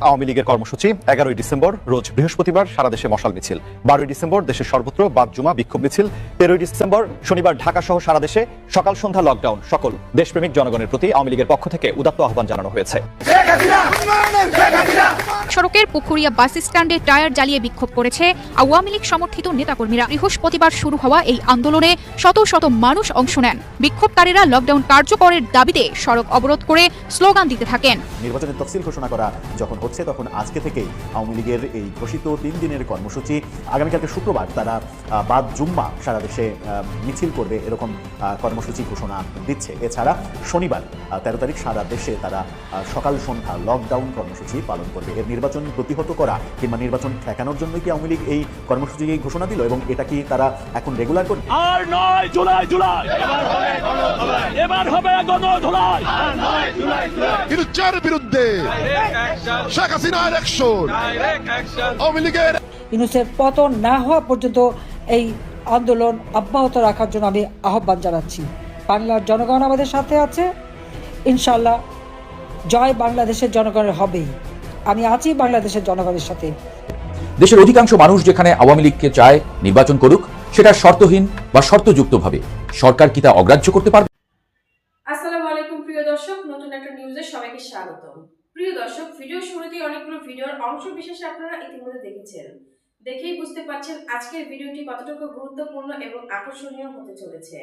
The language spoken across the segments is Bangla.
আওয়ামী লীগের কর্মসূচি 11ই ডিসেম্বর রোজ বৃহস্পতিবার সারা দেশে মশাল মিছিল, 12ই ডিসেম্বর দেশের সর্বত্র বাদ জুমা বিক্ষোভ মিছিল, 13ই ডিসেম্বর শনিবার ঢাকা সহ সারা দেশে সকাল সন্ধ্যা লকডাউন। সকল দেশপ্রেমিক জনগণের প্রতি আওয়ামী লীগের পক্ষ থেকে উদাত্ত আহ্বান জানানো হয়েছে। সড়কের পুকুরিয়া বাস স্ট্যান্ডে টায়ার জ্বালিয়ে বিক্ষোভ করেছে আওয়ামী লীগ সমর্থিত নেতাকর্মীরা। বৃহস্পতিবার শুরু হওয়া এই আন্দোলনে শত শত মানুষ অংশ নেন। বিক্ষোভকারীরা লকডাউন কার্যকরের দাবিতে সড়ক অবরোধ করে স্লোগান দিতে থাকেন। নির্বাচনের তফসিল ঘোষণা করা যখন হচ্ছে তখন আজকে থেকেই আওয়ামী লীগের এই ঘোষিত 3 দিনের কর্মসূচি, আগামীকালকে শুক্রবার তারা বাদ জুম্মা সারা দেশে মিছিল করবে এরকম কর্মসূচি ঘোষণা দিচ্ছে। এছাড়া শনিবার 13 তারিখ সারা দেশে তারা সকাল সন্ধ্যা লকডাউন কর্মসূচি পালন করবে। এর নির্বাচন প্রতিহত করা কিংবা নির্বাচন ঠেকানোর জন্য কি আওয়ামী লীগ এই কর্মসূচি ঘোষণা দিল এবং এটা কি তারা এখন রেগুলার করবে? আর নয় জুলাই জুলাই, এবার হবে গণধোলাই। বিরুদ্ধের বিরুদ্ধে শেখ হাসিনার অ্যাকশন, আওয়ামী লীগের ইউনূসের পতন না হওয়া পর্যন্ত এই আন্দোলন অব্যাহত রাখার জন্য আমি আহ্বান জানাচ্ছি। বাংলার জনগণ আমাদের সাথে আছে, ইনশাল্লাহ জয় বাংলাদেশের জনগণের হবেই। আমি আছি বাংলাদেশের জনগণের সাথে। দেশের অধিকাংশ মানুষ যেখানে আওয়ামী লীগকে চায় নির্বাচন করুক, সেটা শর্তহীন বা শর্তযুক্তভাবে, সরকার কি তা অগ্রাহ্য করতে পারবে? আসসালামু আলাইকুম প্রিয় দর্শক, নতুন একটা নিউজে সবাইকে স্বাগতম। প্রিয় দর্শক, ভিডিও শুরুতেই অনেকগুলো ভিডিওর অংশ বিশেষে আপনারা ইতিমধ্যে দেখেছেন। দেখেই বুঝতে পারছেন আজকের ভিডিওটি কতটুকু গুরুত্বপূর্ণ এবং আকর্ষণীয় হতে চলেছে।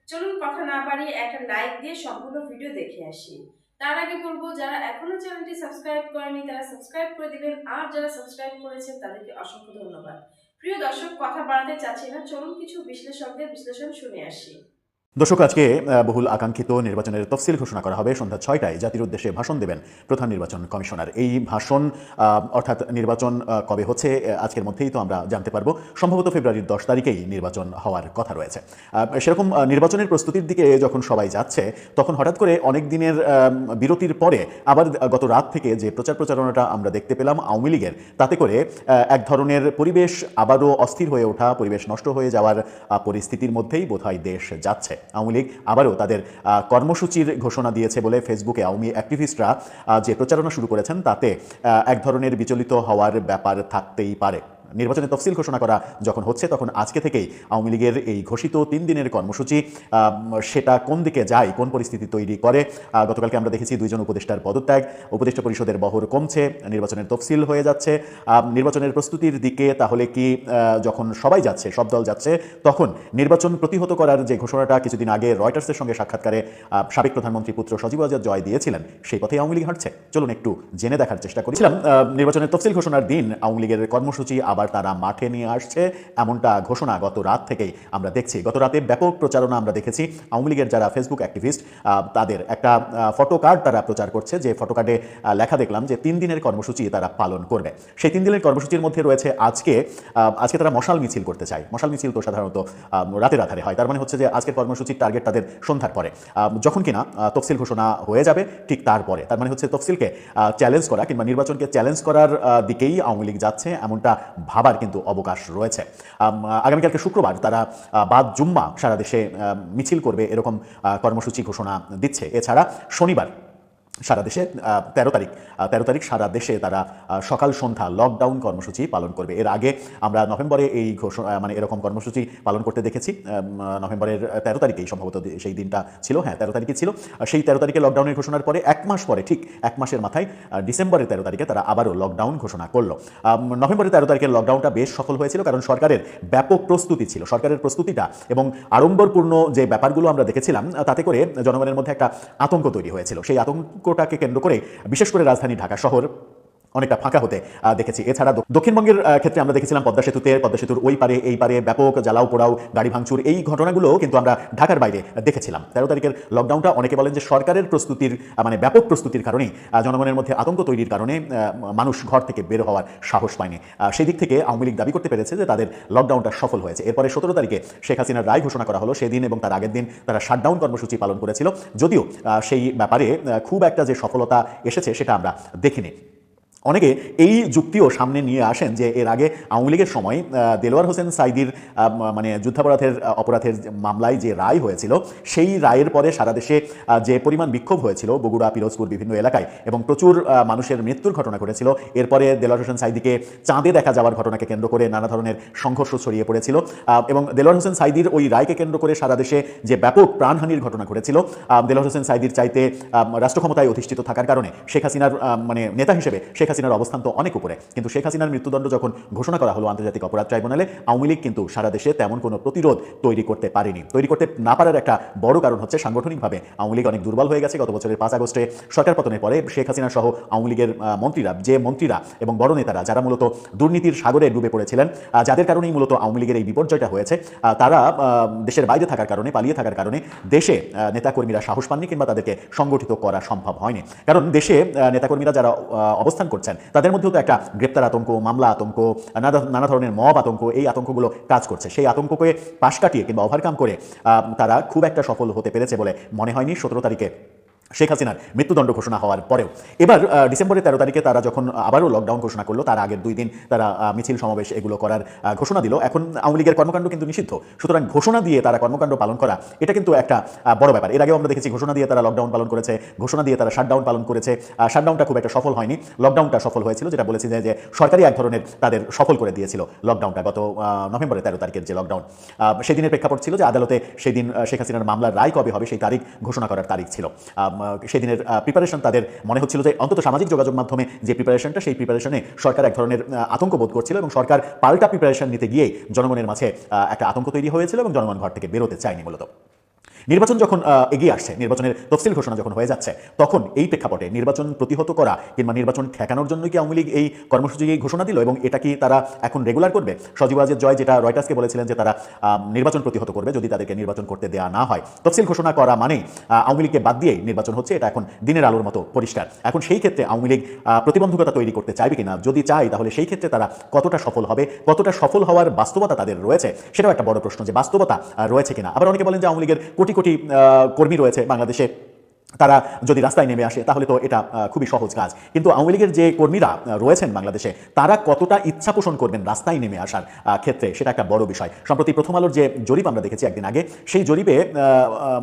চলুন কথা না বাড়িয়ে একটা লাইক দিয়ে সম্পূর্ণ ভিডিও দেখে আসি। তার আগে বলবো, যারা এখনো চ্যানেলটি সাবস্ক্রাইব করেনি তারা সাবস্ক্রাইব করে দিবেন, আর যারা সাবস্ক্রাইব করেছেন তাদেরকে অসংখ্য ধন্যবাদ। প্রিয় দর্শক, কথা বাড়াতে চাচ্ছি না, চলুন কিছু বিশ্লেষকদের বিশ্লেষণ শুনে আসি। দর্শক, আজকে বহুল আকাঙ্ক্ষিত নির্বাচনের তফসিল ঘোষণা করা হবে। সন্ধ্যা 6টায় জাতির উদ্দেশ্যে ভাষণ দেবেন প্রধান নির্বাচন কমিশনার। এই ভাষণ অর্থাৎ নির্বাচন কবে হচ্ছে আজকের মধ্যেই তো আমরা জানতে পারবো। সম্ভবত ফেব্রুয়ারির 10 তারিখেই নির্বাচন হওয়ার কথা রয়েছে। সেরকম নির্বাচনের প্রস্তুতির দিকে যখন সবাই যাচ্ছে, তখন হঠাৎ করে অনেক দিনের বিরতির পরে আবার গত রাত থেকে যে প্রচারণাটা আমরা দেখতে পেলাম আওয়ামী লীগের, তাতে করে এক ধরনের পরিবেশ আবারও অস্থির হয়ে ওঠা, পরিবেশ নষ্ট হয়ে যাওয়ার পরিস্থিতির মধ্যেই বোধহয় দেশ যাচ্ছে। আওয়ামী লীগ আবারও তাদের কর্মসূচির ঘোষণা দিয়েছে বলে ফেসবুকে আওয়ামী অ্যাক্টিভিস্টরা যে প্রচারণা শুরু করেছেন, তাতে এক ধরনের বিচলিত হওয়ার ব্যাপার থাকতেই পারে। নির্বাচনের তফসিল ঘোষণা করা যখন হচ্ছে তখন আজকে থেকেই আওয়ামী লীগের এই ঘোষিত 3 দিনের কর্মসূচি সেটা কোন দিকে যায়, কোন পরিস্থিতি তৈরি করে। গতকালকে আমরা দেখেছি 2 জন উপদেষ্টার পদত্যাগ, উপদেষ্টা পরিষদের বহর কমছে, নির্বাচনের তফসিল হয়ে যাচ্ছে, নির্বাচনের প্রস্তুতির দিকে। তাহলে কি যখন সবাই যাচ্ছে, সব দল যাচ্ছে, তখন নির্বাচন প্রতিহত করার যে ঘোষণাটা কিছুদিন আগে রয়টার্সের সঙ্গে সাক্ষাৎকারে সাবেক প্রধানমন্ত্রী পুত্র সজীব ওয়াজেদ জয় দিয়েছিলেন, সেই পথে আওয়ামী লীগ হাঁটছে। চলুন একটু জেনে দেখার চেষ্টা করেছিলাম। নির্বাচনের তফসিল ঘোষণার দিন আওয়ামী লীগের কর্মসূচি আবার তারা মাঠে নিয়ে আসছে, এমনটা ঘোষণা গত রাত থেকেই আমরা দেখছি। গত রাতে ব্যাপক প্রচারণা আমরা দেখেছি। আওয়ামী লীগের যারা ফেসবুক অ্যাক্টিভিস্ট, তাদের একটা ফটো কার্ড তারা প্রচার করছে, যে ফটো কার্ডে লেখা দেখলাম যে 3 দিনের কর্মসূচি তারা পালন করবে। সেই 3 দিনের কর্মসূচির মধ্যে রয়েছে আজকে তারা মশাল মিছিল করতে চায়। মশাল মিছিল তো সাধারণত রাতের আধারে হয়, তার মানে হচ্ছে যে আজকের কর্মসূচির টার্গেট তাদের সন্ধ্যার পরে, যখন কিনা তফসিল ঘোষণা হয়ে যাবে ঠিক তারপরে। তার মানে হচ্ছে তফসিলকে চ্যালেঞ্জ করা কিংবা নির্বাচনকে চ্যালেঞ্জ করার দিকেই আওয়ামী লীগ যাচ্ছে, এমনটা ভাবার কিন্তু অবকাশ রয়েছে। আগামীকালকে শুক্রবার তারা বাদ জুম্মা সারা দেশে মিছিল করবে এরকম কর্মসূচি ঘোষণা দিচ্ছে। এছাড়া শনিবার সারা দেশে 13 তারিখ সারা দেশে তারা সকাল সন্ধ্যা লকডাউন কর্মসূচি পালন করবে। এর আগে আমরা নভেম্বরে এই ঘোষণা এরকম কর্মসূচি পালন করতে দেখেছি। নভেম্বরের 13 তারিখেই সম্ভবত সেই দিনটা ছিল, হ্যাঁ 13 তারিখে ছিল। সেই 13 তারিখে লকডাউনের ঘোষণার পরে 1 মাস পরে, ঠিক 1 মাসের মাথায় ডিসেম্বরের 13 তারিখে তারা আবারও লকডাউন ঘোষণা করলো। নভেম্বরের 13 তারিখের লকডাউনটা বেশ সফল হয়েছিল, কারণ সরকারের ব্যাপক প্রস্তুতি ছিল। সরকারের প্রস্তুতিটা এবং আড়ম্বরপূর্ণ যে ব্যাপারগুলো আমরা দেখেছিলাম, তাতে করে জনগণের মধ্যে একটা আতঙ্ক তৈরি হয়েছিল। সেই আতঙ্কটাকে কেন্দ্র করে বিশেষ করে রাজধানী ঢাকা শহর অনেকটা ফাঁকা হতে দেখেছি। এছাড়া দক্ষিণবঙ্গের ক্ষেত্রে আমরা দেখেছিলাম পদ্মা সেতুর ওই পারে এই পারে ব্যাপক জ্বালাও পোড়াও, গাড়ি ভাঙচুর, এই ঘটনাগুলো কিন্তু আমরা ঢাকার বাইরে দেখেছিলাম। 13 তারিখের লকডাউনটা অনেকে বলেন যে সরকারের প্রস্তুতির ব্যাপক প্রস্তুতির কারণেই, জনগণের মধ্যে আতঙ্ক তৈরির কারণে মানুষ ঘর থেকে বের হওয়ার সাহস পায়নি। সেই দিক থেকে আওয়ামী লীগ দাবি করতে পেরেছে যে তাদের লকডাউনটা সফল হয়েছে। এরপরে 17 তারিখে শেখ হাসিনার রায় ঘোষণা করা হলো, সেদিন এবং তার আগের দিন তারা শাটডাউন কর্মসূচি পালন করেছিল। যদিও সেই ব্যাপারে খুব একটা যে সফলতা এসেছে সেটা আমরা দেখিনি। অনেকে এই যুক্তিও সামনে নিয়ে আসেন যে এর আগে আওয়ামী লীগের সময় দেলোয়ার হোসেন সাইদির মানে অপরাধের মামলায় যে রায় হয়েছিল, সেই রায়ের পরে সারা দেশে যে পরিমাণ বিক্ষোভ হয়েছিল বগুড়া, পিরোজপুর বিভিন্ন এলাকায়, এবং প্রচুর মানুষের মৃত্যুর ঘটনা ঘটেছিল। এরপরে দেলোয়ার হোসেন সাইদিকে চাঁদে দেখা যাওয়ার ঘটনাকে কেন্দ্র করে নানা ধরনের সংঘর্ষ ছড়িয়ে পড়েছিল, এবং দেলোয়ার হোসেন সাইদির ওই রায়কে কেন্দ্র করে সারা দেশে যে ব্যাপক প্রাণহানির ঘটনা ঘটেছিল। দেলোয়ার হোসেন সাইদির চাইতে রাষ্ট্র ক্ষমতায় অধিষ্ঠিত থাকার কারণে শেখ হাসিনার মানে নেতা হিসেবে শেখ হাসিনার অবস্থান তো অনেক উপরে, কিন্তু শেখ হাসিনার মৃত্যুদণ্ড যখন ঘোষণা করা হলো আন্তর্জাতিক অপরাধ ট্রাইব্যুনালে, আওয়ামী লীগ কিন্তু সারা দেশে তেমন কোনো প্রতিরোধ তৈরি করতে পারেনি। তৈরি করতে না পারার একটা বড় কারণ হচ্ছে সাংগঠনিকভাবে আওয়ামী লীগ অনেক দুর্বল হয়ে গেছে। গত বছরের 5 আগস্টে সরকার পতনের পরে শেখ হাসিনা সহ আওয়ামী লীগের মন্ত্রীরা এবং বড় নেতারা যারা মূলত দুর্নীতির সাগরে ডুবে পড়েছিলেন, যাদের কারণেই মূলত আওয়ামী লীগের এই বিপর্যয়টা হয়েছে, তারা দেশের বাইরে থাকার কারণে, পালিয়ে থাকার কারণে দেশে নেতাকর্মীরা সাহস পাননি কিংবা তাদেরকে সংগঠিত করা সম্ভব হয়নি। কারণ দেশে নেতাকর্মীরা যারা অবস্থান করছেন তাদের মধ্যেও তো একটা গ্রেপ্তার আতঙ্ক, মামলা আতঙ্ক, নানা ধরনের মব আতঙ্ক, এই আতঙ্কগুলো কাজ করছে। সেই আতঙ্ককে পাশ কাটিয়ে কিংবা ওভারকাম করে তারা খুব একটা সফল হতে পেরেছে বলে মনে হয়নি 17 তারিখে শেখ হাসিনার মৃত্যুদণ্ড ঘোষণা হওয়ার পরেও। এবার ডিসেম্বরের 13 তারিখে তারা যখন আবারও লকডাউন ঘোষণা করলো, তার আগের 2 দিন তারা মিছিল সমাবেশ এগুলো করার ঘোষণা দিল। এখন আওয়ামী লীগের কর্মকাণ্ড কিন্তু নিষিদ্ধ, সুতরাং ঘোষণা দিয়ে তারা কর্মকাণ্ড পালন করা এটা কিন্তু একটা বড় ব্যাপার। এর আগেও আমরা দেখেছি ঘোষণা দিয়ে তারা লকডাউন পালন করেছে, ঘোষণা দিয়ে তারা শাটডাউন পালন করেছে। শাটডাউনটা খুব একটা সফল হয়নি, লকডাউনটা সফল হয়েছিল, যেটা বলেছি যে সরকারি এক ধরনের তাদের সফল করে দিয়েছিল লকডাউনটা। গত নভেম্বরের 13 তারিখের যে লকডাউন, সেদিনের প্রেক্ষাপট ছিল যে আদালতে সেদিন শেখ হাসিনার মামলার রায় কবে হবে সেই তারিখ ঘোষণা করার তারিখ ছিল। সেদিনের প্রিপারেশন তাদের মনে হচ্ছিল যে অন্তত সামাজিক যোগাযোগ মাধ্যমে যে প্রিপারেশনটা, সেই প্রিপারেশনে সরকার এক ধরনের আতঙ্ক বোধ করছিল, এবং সরকার পাল্টা প্রিপারেশন নিতে গিয়ে জনগণের মাঝে একটা আতঙ্ক তৈরি হয়েছিল এবং জনগণ ঘর থেকে বেরোতে চায়নি। মূলত নির্বাচন যখন এগিয়ে আসছে, নির্বাচনের তফসিল ঘোষণা যখন হয়ে যাচ্ছে, তখন এই প্রেক্ষাপটে নির্বাচন প্রতিহত করা কিংবা নির্বাচন ঠেকানোর জন্য কি আওয়ামী লীগ এই কর্মসূচি ঘোষণা দিল, এবং এটা কি তারা এখন রেগুলার করবে? সজীব ওয়াজেদ জয় যেটা রয়টার্সকে বলেছিলেন যে তারা নির্বাচন প্রতিহত করবে যদি তাদেরকে নির্বাচন করতে দেওয়া না হয়। তফসিল ঘোষণা করা মানে আওয়ামী লীগকে বাদ দিয়েই নির্বাচন হচ্ছে, এটা এখন দিনের আলোর মতো পরিষ্কার। এখন সেই ক্ষেত্রে আওয়ামী লীগ প্রতিবন্ধকতা তৈরি করতে চাইবে কিনা, যদি চায় তাহলে সেই ক্ষেত্রে তারা কতটা সফল হবে, কতটা সফল হওয়ার বাস্তবতা তাদের রয়েছে, সেটাও একটা বড় প্রশ্ন যে বাস্তবতা রয়েছে কিনা। আবার অনেকে বলেন যে আওয়ামী লীগের কোটি কোটি কর্মী রয়েছে বাংলাদেশে, তারা যদি রাস্তায় নেমে আসে তাহলে তো এটা খুবই সহজ কাজ। কিন্তু আওয়ামী লীগের যে কর্মীরা রয়েছেন বাংলাদেশে, তারা কতটা ইচ্ছা পোষণ করবেন রাস্তায় নেমে আসার ক্ষেত্রে, সেটা একটা বড় বিষয়। সম্প্রতি প্রথম আলোর যে জরিপ আমরা দেখেছি একদিন আগে, সেই জরিপে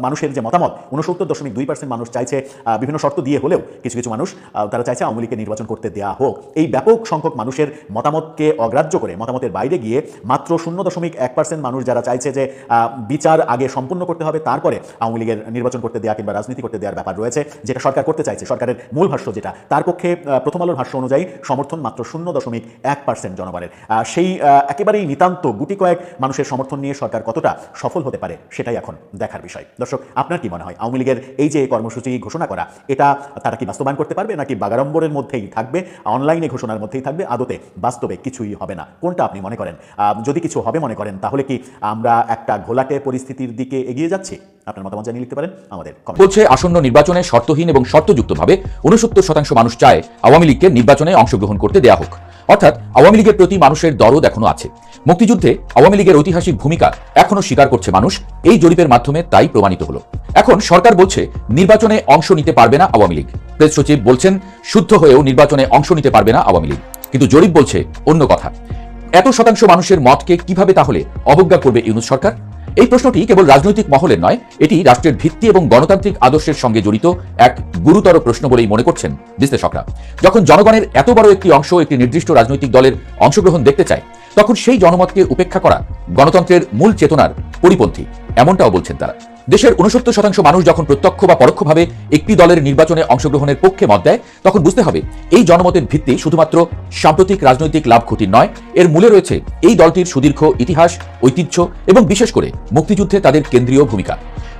মানুষের যে মতামত, 69.2% মানুষ চাইছে, বিভিন্ন শর্ত দিয়ে হলেও কিছু কিছু মানুষ তারা চাইছে আওয়ামী লীগকে নির্বাচন করতে দেওয়া হোক। এই ব্যাপক সংখ্যক মানুষের মতামতকে অগ্রাহ্য করে, মতামতের বাইরে গিয়ে মাত্র 0.1% মানুষ যারা চাইছে যে বিচার আগে সম্পূর্ণ করতে হবে, তারপরে আওয়ামী লীগের নির্বাচন করতে দেওয়া কিংবা রাজনীতি করতে দেওয়ার ব্যাপার রয়েছে, যেটা সরকার করতে চাইছে। সরকারের মূল ভাষ্য যেটা, তার পক্ষে প্রথম আলোর ভাষ্য অনুযায়ী সমর্থন মাত্র 0.1% জনগণের। সেই একেবারেই নিতান্ত গুটি কয়েক মানুষের সমর্থন নিয়ে সরকার কতটা সফল হতে পারে, সেটাই এখন দেখার বিষয়। দর্শক, আপনার কি মনে হয় আওয়ামী লীগের এই যে কর্মসূচি ঘোষণা করা, এটা তারা কি বাস্তবায়ন করতে পারবে, নাকি বাগাড়ম্বরের মধ্যেই থাকবে, অনলাইনে ঘোষণার মধ্যেই থাকবে, আদতে বাস্তবে কিছুই হবে না? কোনটা আপনি মনে করেন? যদি কিছু হবে মনে করেন, তাহলে কি আমরা একটা ঘোলাটে পরিস্থিতির দিকে এগিয়ে যাচ্ছি? আপনার মতামত জানিয়ে লিখতে পারেন আমাদের কমেন্ট। বলছে আসন্ন নির্বাচনে শর্তহীন এবং শর্তযুক্তভাবে 69% মানুষ চায় আওয়ামী লীগকে নির্বাচনে অংশগ্রহণ করতে দেয়া হোক। অর্থাৎ আওয়ামী লীগের প্রতি মানুষের দরদ এখনো আছে। মুক্তিযুদ্ধে আওয়ামী লীগের ঐতিহাসিক ভূমিকা এখনো স্বীকার করছে মানুষ, এই জরিপের মাধ্যমে তাই প্রমাণিত হলো। এখন সরকার বলছে নির্বাচনে অংশ নিতে পারবে না আওয়ামী লীগ। প্রেস সচিব বলছেন শুদ্ধ হয়েও নির্বাচনে অংশ নিতে পারবে না আওয়ামী লীগ, কিন্তু জরিপ বলছে অন্য কথা। এত শতাংশ মানুষের মতকে কিভাবে তাহলে অবজ্ঞা করবে ইউনূস সরকার? এই প্রশ্নটি কেবল রাজনৈতিক মহলের নয়, এটি রাষ্ট্রের ভিত্তি এবং গণতান্ত্রিক আদর্শের সঙ্গে জড়িত এক গুরুতর প্রশ্ন বলেই মনে করছেন বিশ্লেষকরা। যখন জনগণের এত বড় একটি অংশ একটি নির্দিষ্ট রাজনৈতিক দলের অংশগ্রহণ দেখতে চায়, তখন সেই জনমতকে উপেক্ষা করা গণতন্ত্রের মূল চেতনার পরিপন্থী, এমনটাও বলছেন তারা। দেশের 69% মানুষ যখন প্রত্যক্ষ বা পরোক্ষভাবে একটি দলের নির্বাচনে অংশগ্রহণের পক্ষে মত দেয়, তখন বুঝতে হবে এই জনমতের ভিত্তি শুধুমাত্র সাম্প্রতিক রাজনৈতিক লাভ ক্ষতির নয়, এর মূলে রয়েছে এই দলটির সুদীর্ঘ ইতিহাস, ঐতিহ্য এবং বিশেষ করে মুক্তিযুদ্ধে তাদের কেন্দ্রীয় ভূমিকা।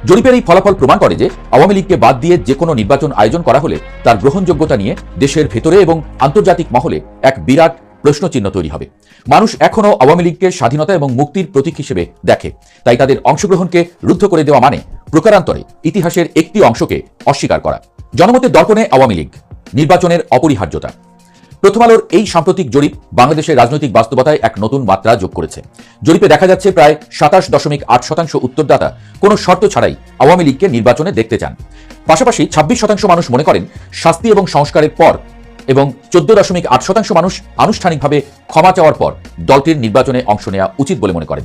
জরিপের এই ফলাফল প্রমাণ করে যে আওয়ামী লীগকে বাদ দিয়ে যে কোনো নির্বাচন আয়োজন করা হলে তার গ্রহণযোগ্যতা নিয়ে দেশের ভেতরে এবং আন্তর্জাতিক মহলে এক বিরাট প্রশ্নচিহ্ন তৈরি হবে। মানুষ এখনো আওয়ামী লীগকে স্বাধীনতা এবং মুক্তির প্রতীক হিসেবে দেখে, তাই তাদের অংশগ্রহণকে রুদ্ধ করে দেওয়া মানে প্রকারান্তরে ইতিহাসের একটি অংশকে অস্বীকার করা। জনমতের দর্পণে আওয়ামী লীগ, নির্বাচনের অপরিহার্যতা। প্রথম আলোর এই সাম্প্রতিক জরিপ বাংলাদেশের রাজনৈতিক বাস্তবতায় এক নতুন মাত্রা যোগ করেছে। জরিপে দেখা যাচ্ছে প্রায় 27.8% উত্তরদাতা কোনো শর্ত ছাড়াই আওয়ামী লীগকে নির্বাচনে দেখতে চান। পাশাপাশি 26% মানুষ মনে করেন শাস্তি এবং সংস্কারের পর এবং 14.8% মানুষ আনুষ্ঠানিকভাবে ক্ষমা চাওয়ার পর দলটির নির্বাচনে অংশ নেওয়া উচিত বলে মনে করেন।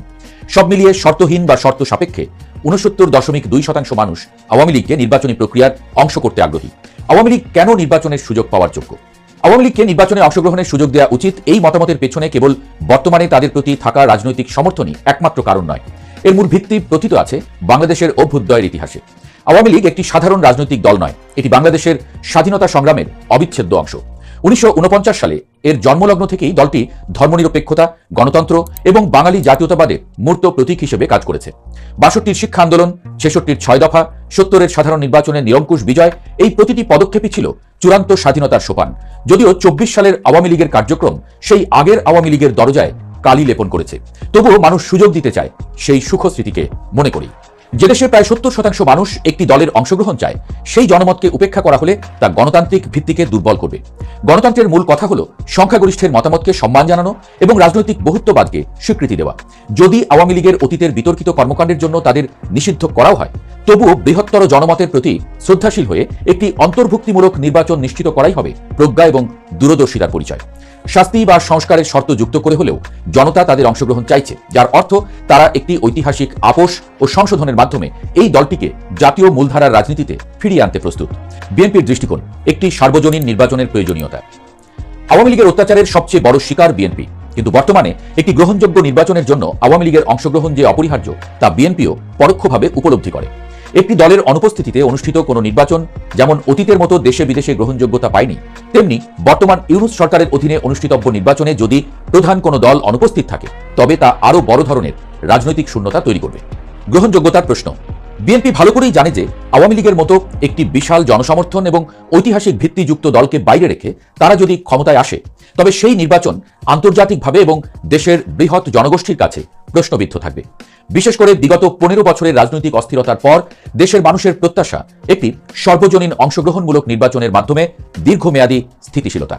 সব মিলিয়ে শর্তহীন বা শর্ত সাপেক্ষে 69.2% মানুষ আওয়ামী লীগকে নির্বাচনী প্রক্রিয়ার অংশ করতে আগ্রহী। আওয়ামী লীগ কেন নির্বাচনের সুযোগ পাওয়ার যোগ্য? আওয়ামী লীগকে নির্বাচনে অংশগ্রহণের সুযোগ দেওয়া উচিত, এই মতামতের পেছনে কেবল বর্তমানে তাদের প্রতি থাকা রাজনৈতিক সমর্থনই একমাত্র কারণ নয়। এর মূল ভিত্তি প্রথিত আছে বাংলাদেশের অভ্যুদয়ের ইতিহাসে। আওয়ামী লীগ একটি সাধারণ রাজনৈতিক দল নয়, এটি বাংলাদেশের স্বাধীনতা সংগ্রামের অবিচ্ছেদ্য অংশ। 1949 সালে এর জন্মলগ্ন থেকেই দলটি ধর্মনিরপেক্ষতা, গণতন্ত্র এবং বাঙালি জাতীয়তাবাদের মূর্ত প্রতীক হিসেবে কাজ করেছে। 62-র শিক্ষা আন্দোলন, 66-র 6 দফা, 70-এর সাধারণ নির্বাচনের নিরঙ্কুশ বিজয়, এই প্রতিটি পদক্ষেপই ছিল চূড়ান্ত স্বাধীনতার সোপান। যদিও 24 সালের আওয়ামী লীগের কার্যক্রম সেই আগের আওয়ামী লীগের দরজায় কালি লেপন করেছে, তবুও মানুষ সুযোগ দিতে চায় সেই সুখ স্মৃতিকে মনে করি। যে দেশে প্রায় 70% মানুষ একটি দলের অংশগ্রহণ চায়, সেই জনমতকে উপেক্ষা করা হলে তা গণতান্ত্রিক ভিত্তিকে দুর্বল করবে। গণতন্ত্রের মূল কথা হলো সংখ্যাগরিষ্ঠের মতামতকে সম্মান জানানো এবং রাজনৈতিক বহুত্ববাদকে স্বীকৃতি দেওয়া। যদি আওয়ামী লীগের অতীতের বিতর্কিত কর্মকাণ্ডের জন্য তাদের নিষিদ্ধ করাও হয়, তবুও বৃহত্তর জনমতের প্রতি শ্রদ্ধাশীল হয়ে একটি অন্তর্ভুক্তিমূলক নির্বাচন নিশ্চিত করাই হবে প্রজ্ঞা এবং দূরদর্শিতার পরিচয়। শাস্তি বা সংস্কারের শর্ত যুক্ত করে হলেও জনতা তাদের অংশগ্রহণ চাইছে, যার অর্থ তারা একটি ঐতিহাসিক আপোষ ও সংশোধনের মাধ্যমে এই দলটিকে জাতীয় মূলধারার রাজনীতিতে ফিরিয়ে আনতে প্রস্তুত। বিএনপির দৃষ্টিকোণ একটি সার্বজনীন নির্বাচনের প্রয়োজনীয়তা। আওয়ামী লীগের অত্যাচারের সবচেয়ে বড় শিকার বিএনপি, কিন্তু বর্তমানে একটি গ্রহণযোগ্য নির্বাচনের জন্য আওয়ামী লীগের অংশগ্রহণ যে অপরিহার্য তা বিএনপিও পরোক্ষভাবে উপলব্ধি করে। একটি দলের অনুপস্থিতিতে অনুষ্ঠিত কোনো নির্বাচন যেমন অতীতের মতো দেশে বিদেশে গ্রহণযোগ্যতা পায়নি, তেমনি বর্তমান ইউনূস সরকারের অধীনে অনুষ্ঠিতব্য নির্বাচনে যদি প্রধান কোনো দল অনুপস্থিত থাকে, তবে তা আরও বড় ধরনের রাজনৈতিক শূন্যতা তৈরি করবে। গ্রহণযোগ্যতার প্রশ্ন। বিএনপি ভালো করেই জানে যে আওয়ামী লীগের মতো একটি বিশাল জনসমর্থন এবং ঐতিহাসিক ভিত্তিযুক্ত দলকে বাইরে রেখে তারা যদি ক্ষমতায় আসে, তবে সেই নির্বাচন আন্তর্জাতিকভাবে এবং দেশের বৃহৎ জনগোষ্ঠীর কাছে প্রশ্নবিদ্ধ থাকবে। বিশেষ করে বিগত 15 বছরের রাজনৈতিক অস্থিরতার পর দেশের মানুষের প্রত্যাশা একটি সর্বজনীন অংশগ্রহণমূলক নির্বাচনের মাধ্যমে দীর্ঘমেয়াদী স্থিতিশীলতা।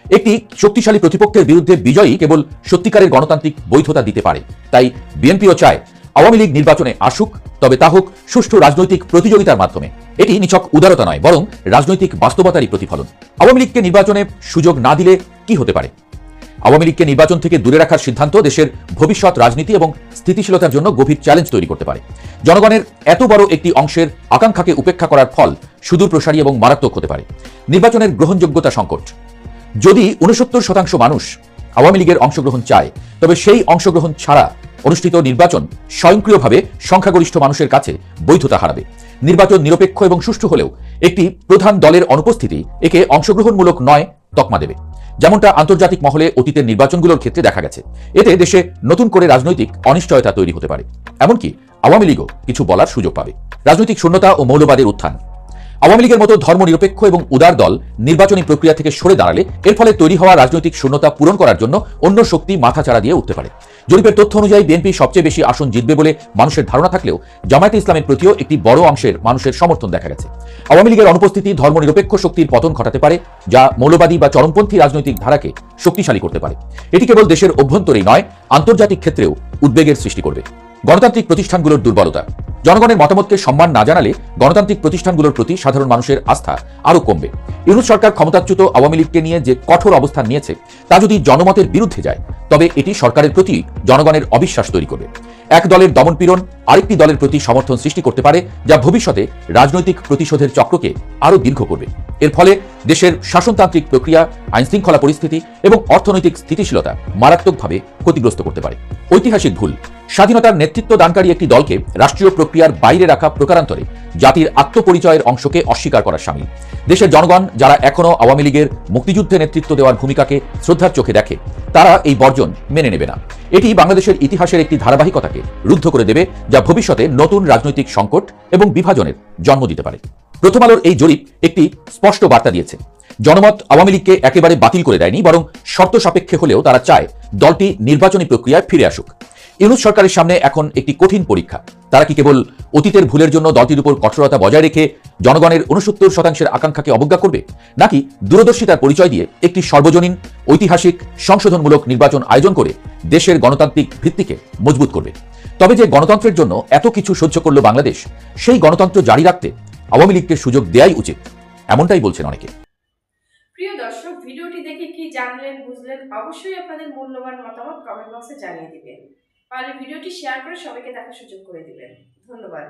একটি শক্তিশালী প্রতিপক্ষের বিরুদ্ধে বিজয়ী কেবল সত্যিকারের গণতান্ত্রিক বৈধতা দিতে পারে। তাই বিএনপিও চায় আওয়ামী লীগ নির্বাচনে আসুক, তবে তা হোক সুষ্ঠু রাজনৈতিক প্রতিযোগিতার মাধ্যমে। এটি নিছক উদারতা নয়, বরং রাজনৈতিক বাস্তবতারই প্রতিফলন। আওয়ামী লীগকে নির্বাচনে সুযোগ না দিলে কি হতে পারে? আওয়ামী লীগকে নির্বাচন থেকে দূরে রাখার সিদ্ধান্ত দেশের ভবিষ্যৎ রাজনীতি এবং স্থিতিশীলতার জন্য গভীর চ্যালেঞ্জ তৈরি করতে পারে। জনগণের এত বড় একটি অংশের আকাঙ্ক্ষাকে উপেক্ষা করার ফল সুদূর প্রসারী এবং মারাত্মক হতে পারে। নির্বাচনের গ্রহণযোগ্যতা সংকট। যদি 69% মানুষ আওয়ামী লীগের অংশগ্রহণ চায়, তবে সেই অংশগ্রহণ ছাড়া অনুষ্ঠিত নির্বাচন স্বয়ংক্রিয়ভাবে সংখ্যাগরিষ্ঠ মানুষের কাছে বৈধতা হারাবে। নির্বাচন নিরপেক্ষ এবং সুষ্ঠু হলেও একটি প্রধান দলের অনুপস্থিতি একে অংশগ্রহণমূলক নয় তকমা দেবে, যেমনটা আন্তর্জাতিক মহলে অতীতের নির্বাচনগুলোর ক্ষেত্রে দেখা গেছে। এতে দেশে নতুন করে রাজনৈতিক অনিশ্চয়তা তৈরি হতে পারে, এমনকি আওয়ামী লীগও কিছু বলার সুযোগ পাবে। রাজনৈতিক শূন্যতা ও মৌলবাদের উত্থান। আওয়ামী লীগের মতো ধর্মনিরপেক্ষ এবং উদার দল নির্বাচনী প্রক্রিয়া থেকে সরে দাঁড়ালে এর ফলে তৈরি হওয়া রাজনৈতিক শূন্যতা পূরণ করার জন্য অন্য শক্তি মাথাচাড়া দিয়ে উঠতে পারে। জরিপের তথ্য অনুযায়ী বিএনপি সবচেয়ে বেশি আসন জিতবে বলে মানুষের ধারণা থাকলেও জামায়াতে ইসলামের প্রতিও একটি বড় অংশের মানুষের সমর্থন দেখা গেছে। আওয়ামী লীগের অনুপস্থিতি ধর্মনিরপেক্ষ শক্তির পতন ঘটাতে পারে, যা মৌলবাদী বা চরমপন্থী রাজনৈতিক ধারাকে শক্তিশালী করতে পারে। এটি কেবল দেশের অভ্যন্তরেই নয়, আন্তর্জাতিক ক্ষেত্রেও উদ্বেগের সৃষ্টি করবে। গণতান্ত্রিক প্রতিষ্ঠানগুলোর দুর্বলতা। জনগণের মতামতকে সম্মান না জানালে গণতান্ত্রিক প্রতিষ্ঠানগুলোর প্রতি সাধারণ মানুষের আস্থা আরও কমবে। ইউনূস সরকার ক্ষমতাচ্যুত আওয়ামী লীগকে নিয়ে যে কঠোর অবস্থান নিয়েছে, তা যদি জনমতের বিরুদ্ধে যায়, তবে এটি সরকারের প্রতি জনগণের অবিশ্বাস তৈরি করবে। এক দলের দমনপীড়ন আরেকটি দলের প্রতি সমর্থন সৃষ্টি করতে পারে, যা ভবিষ্যতে রাজনৈতিক প্রতিশোধের চক্রকে আরও দীর্ঘ করবে। এর ফলে দেশের শাসনতান্ত্রিক প্রক্রিয়া, আইনশৃঙ্খলা পরিস্থিতি এবং অর্থনৈতিক স্থিতিশীলতা মারাত্মকভাবে ক্ষতিগ্রস্ত করতে পারে। ঐতিহাসিক ভুল। স্বাধীনতার নেতৃত্ব দানকারী একটি দলকে রাষ্ট্রীয় প্রক্রিয়ার বাইরে রাখা প্রকারান্তরে জাতির আত্মপরিচয়ের অংশকে অস্বীকার করার শামিল। দেশের জনগণ যারা এখনো আওয়ামী লীগের মুক্তিযুদ্ধে নেতৃত্ব দেওয়ার ভূমিকাকে শ্রদ্ধার চোখে দেখে, তারা এই বর্জন মেনে নেবে না। এটি বাংলাদেশের ইতিহাসের একটি ধারাবাহিকতাকে রুদ্ধ করে দেবে, যা ভবিষ্যতে নতুন রাজনৈতিক সংকট এবং বিভাজনের জন্ম দিতে পারে। প্রথম আলোর এই জরিপ একটি স্পষ্ট বার্তা দিয়েছে। জনমত আওয়ামী লীগকে একেবারে বাতিল করে দেয়নি, বরং শর্ত সাপেক্ষে হলেও তারা চায় দলটি নির্বাচনী প্রক্রিয়ায় ফিরে আসুক। ইউনূস সরকারের সামনে এখন একটি কঠিন পরীক্ষা। তারা কি কেবল অতীতের ভুলের জন্য দলটির উপর কঠোরতা বজায় রেখে জনগণের 69% আকাঙ্ক্ষাকে অবজ্ঞা করবে, নাকি দূরদর্শিতার পরিচয় দিয়ে একটি সর্বজনীন ঐতিহাসিক সংশোধনমূলক নির্বাচন আয়োজন করে দেশের গণতান্ত্রিক ভিত্তিকে মজবুত করবে? তবে যে গণতন্ত্রের জন্য এত কিছু সহ্য করল বাংলাদেশ, সেই গণতন্ত্র জারি রাখতে আওয়ামী লীগকে সুযোগ দেয়াই উচিত, এমনটাই বলছেন অনেকে। প্রিয় দর্শক, জানলেন বুঝলেন অবশ্যই আপনাদের মূল্যবান মতামত কমেন্ট বক্সে জানিয়ে দিবেন। আর ভিডিওটি শেয়ার করে সবাইকে দেখার সুযোগ করে দিবেন। ধন্যবাদ।